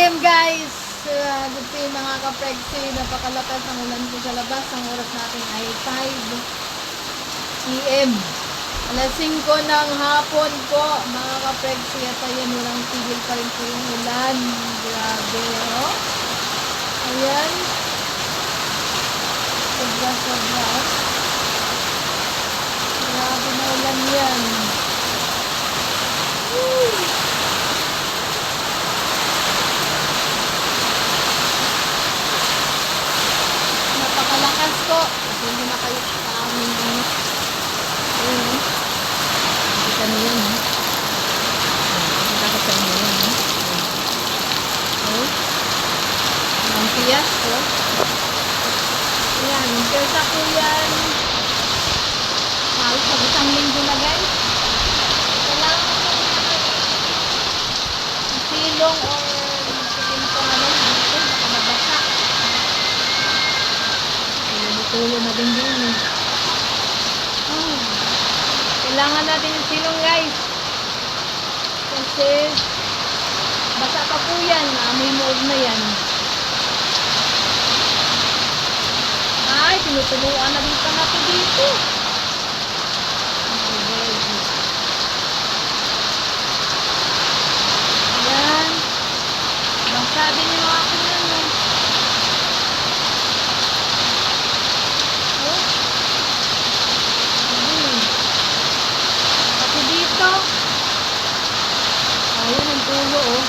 PM guys, dito yung mga ka-prexy, napakalakas ang ulan po sa labas. Ang oras natin ay 5 PM. Alas 5 ng hapon po mga ka-prexy. At ayan, walang tigil pa rin po yung ulan. Grabe, oh. Ayan. Sobra. Grabe na ulan yan. Woo! Napakalakas po. Kasi hindi na kayo sa amin. Ayun. Nakita nyo yan. Nakita ko sa inyo yan. Okay. Ang tiyas po. Ayan. Kesa po yan. Halos sa isang linggo na guys. Kailangan po na silong or silimpo na lang. Baka mabasa. Tulo na din din eh. Oh. Kailangan natin yung silong guys. Kasi basa pa po yan. May mold na yan. Ay, tinutuluan na din pa natin dito. Ayan. Basa din yung akin yan. Ayan ang tulo oh.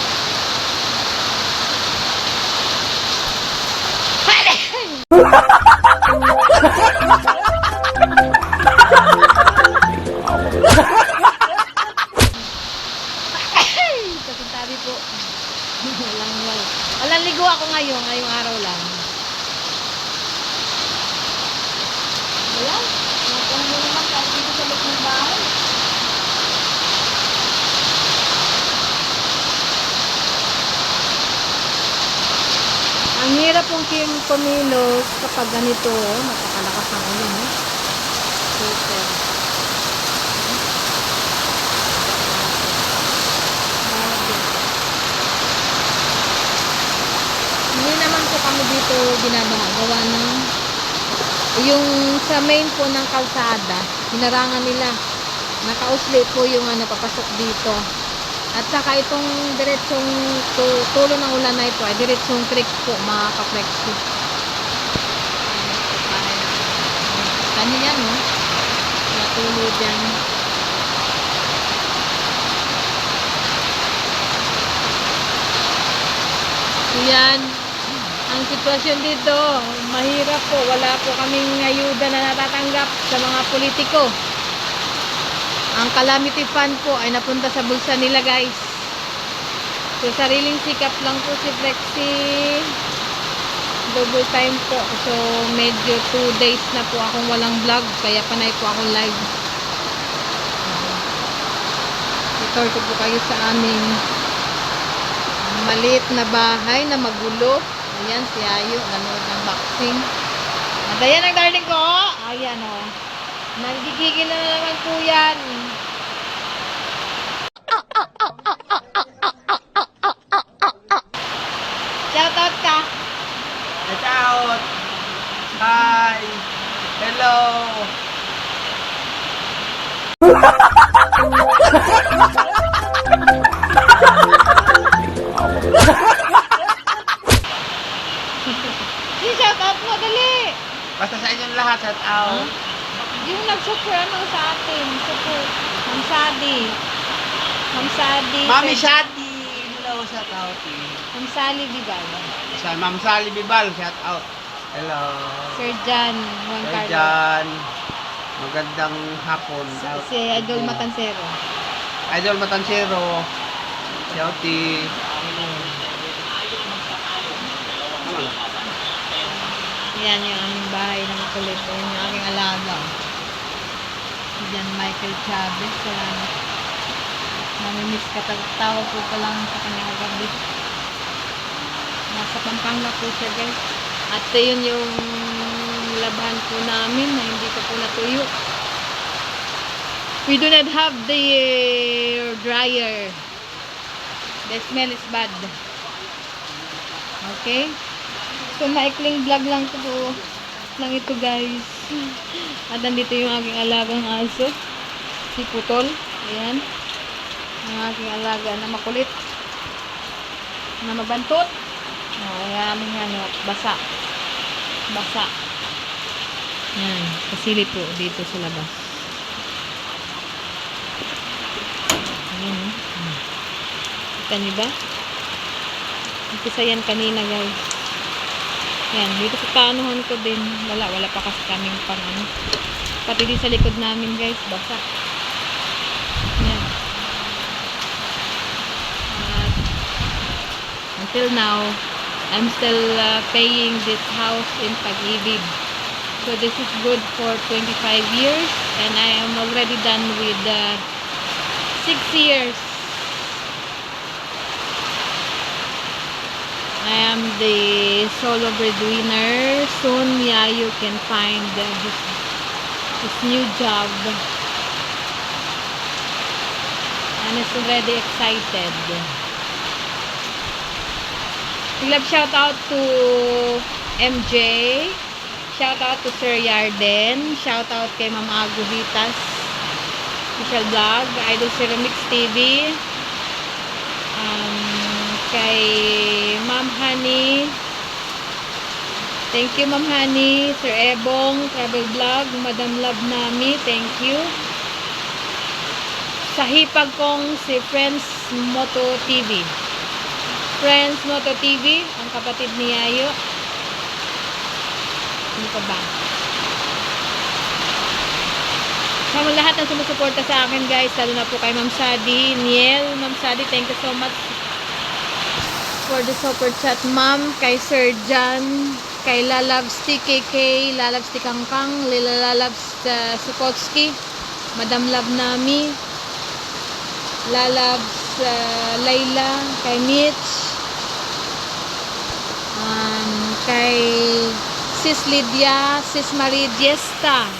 Kasintabi po. Walang ligo ako ngayong araw lang. Ayan. Nakuha mo naman kahit dito sa loob ng bahay. Ang hirap pong kumilos kapag ganito, napakalakas ng ulan, eh. Super. Hindi naman po kami dito ginagawa ng yung sa main po ng kalsada, hinarangan nila. Nakausli po yung papasok dito. At saka itong diretsong tulo ng ulan na ito ay diretsong creek po mga ka-flexi. Kanya yan no? Natulo dyan. So yan. Ang sitwasyon dito, mahirap po. Wala po kaming ayuda na natatanggap sa mga politiko. Ang calamity fund po ay napunta sa bulsa nila guys. So sariling sikap lang po si Flexi. Double time po. So medyo 2 days na po akong walang vlog. Kaya panay po akong live. Ito po kayo sa aming maliit na bahay na magulo. Ayan si Ayo. Nanood ng boxing. At ayan ang darling ko. Ayan o. Nagigigil na naman po yan. Shoutout ka. Shoutout. Hi. Hello. Shoutout mo, dali. Basta sa inyong lahat, shoutout. Yung nag-support sa atin. Support. Ma'am Sadi. Ma'am Sadi. Mami Shadi. Hello, shoutout. Ma'am Sally Bibal. Sa Ma'am Sally Bibal, shoutout. Hello. Sir John Juan Sir Carlos. Jan. Magandang hapon. Si Idol Matansero. Idol Matansero. Shouty. Yan yung aming bahay ng kulit. Yan yung aking alaga. Diyan Michael Chavez. Salamat. Namimiss ka. Tawag po pa lang sa kanyang gabi. Nasa Pampanga po siya guys. At yun yung labahan po namin na hindi ko po natuyo. We do not have the dryer. The smell is bad. Okay? So, maikling vlog lang ito guys. At nandito yung aking alagang aso. Si Putol. Ayan. Ang aking alaga na makulit. Na mabantot. Ayan, aming basa. Basa. Yan. Pasilip po dito sa labas. Ayan. Kita niyo ba? Umpisa yan kanina guys. Yan. Dito sa tanuhan ko din. Wala pa kasi kaming pang ano. Pati din sa likod namin guys. Basa. Yan. At until now, I'm still paying this house in Pag-ibig. So this is good for 25 years and I am already done with 6 years. I am the solo breadwinner. Soon, Yayo can find his new job. And is already excited. Love shout out to MJ. Shout out to Sir Yarden. Shout out kay Ma'am Aguhitas. Official Vlog. Idol Ceramics TV. Kay Ma'am Honey. Thank you Ma'am Honey. Sir Ebong Travel Vlog. Madam Love Nami. Thank you. Sa hipag kong si Friends Moto TV. Friends Moto TV. Ang kapatid ni Yayo. Ano pa ba? Sa lahat ng sumusuporta sa akin guys. Lalo na po kay Ma'am Sadi. Niel. Ma'am Sadi, thank you so much for the super chat, ma'am, kay Sir John, kay Lalabs TKK, Lalabs Tikangkang, Lalabs Sukotski, Madam Love Nami, Lalabs Layla, kay Mitch, kay Sis Lydia, Sis Marie Diesta,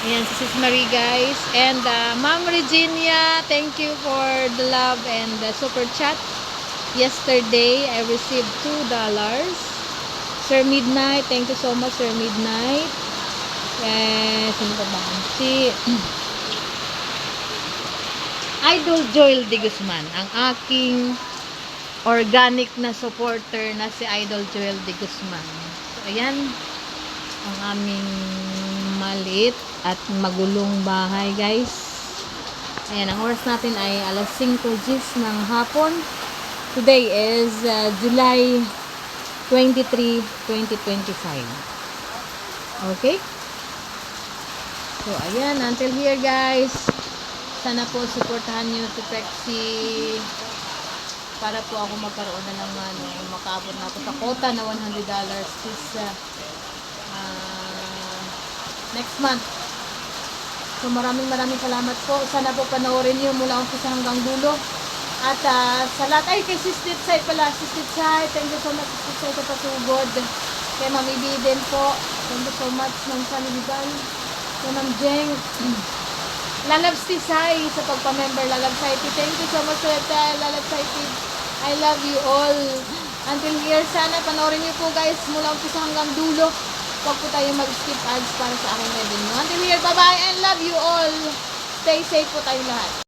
ayan si Sis Marie guys, and Ma'am Regina, thank you for the love and the super chat. Yesterday, I received $2. Sir Midnight, thank you so much, Sir Midnight. Sino pa ba? Si Idol Joel de Guzman, ang aking organic na supporter na si Idol Joel de Guzman. So, ayan, ang aming maliit at magulong bahay, guys. Ayan, ang oras natin ay alas 5:10 ng hapon. Today is July 23, 2025. Okay? So, ayan. Until here, guys. Sana po supportahan nyo si Pexi para po ako magkaroon na ng makaabot na ako sa quota na $100 this next month. So, maraming salamat po. Sana po panoorin nyo mula umpisa hanggang dulo. At sa lahat, ay kay Sis Titsay pala, Sis Titsay, thank you so much Sis Titsay sa pasugod. Kay Ma'am Ibiden po, thank you so much Ma'am Sunny Bibal. Kay Ma'am Jeng, Lalabs Tisay sa pagpa-member Lalabs IT, thank you so much Lalabs IT, I love you all. Until here, sana panoorin niyo po guys mula umpisa hanggang dulo. Huwag po tayo mag-skip ads para sa aking revenue. Until here, bye bye and love you all. Stay safe po tayong lahat.